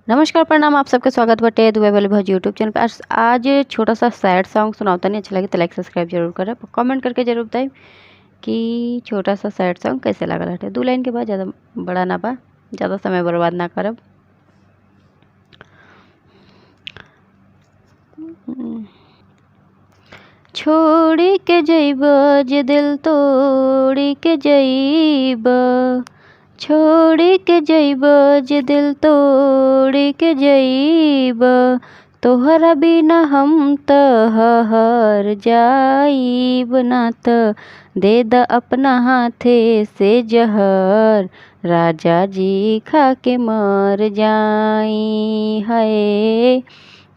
नमस्कार प्रणाम आप सबके स्वागत बटे दुबई वाले भौज यूट्यूब चैनल पे। आज छोटा सा सैड सॉन्ग सुनाता नहीं, अच्छा लगे तो लाइक सब्सक्राइब जरूर करें, कमेंट करके जरूर बताएं कि छोटा सा सैड सॉन्ग कैसे लगा हटे। 2 लाइन के बाद, ज़्यादा बड़ा ना बा, ज़्यादा समय बर्बाद ना करब। छोड़ी के जइब जे दिल तोड़ी के जइब, छोड़ी के जइब जे दिल तोड़ी के जइब, तोहरा बिना हम त हर जाइब ना त दे द अपना हाथे से जहर, राजा जी खा के मर जाई है।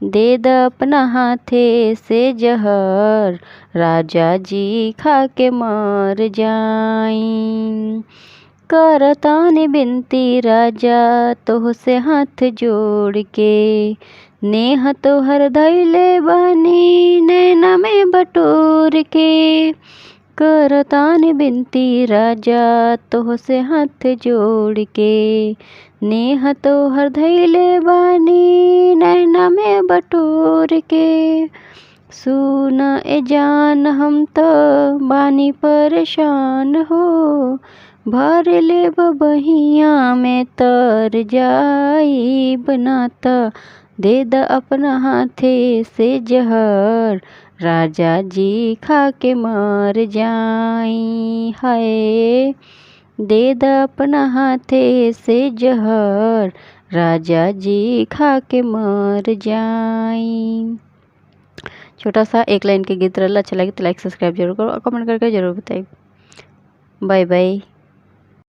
दे द अपना हाथे से जहर, राजा जी खा के मर जाई। करतानी बिनती राजा तोह से हाथ जोड़ के, नेह तोहर धैले बानी नैना में बटोर के। करतानी बिनती राजा तोह से हाथ जोड़ के, नेह तोहर धैले बानी नैना में बटोर के। सुन ए जान हम तो बानी परेशान हो, भर ले बहिया में तर जाइब ना त दे द अपना हाथे से जहर, राजा जी खा के मर जाई है। दे द अपना हाथे से जहर, राजा जी खा के मर जाई। छोटा सा 1 लाइन के गीत रहला, अच्छा लगे तो लाइक सब्सक्राइब जरूर करो और कमेंट करके जरूर बताइए। Bye by.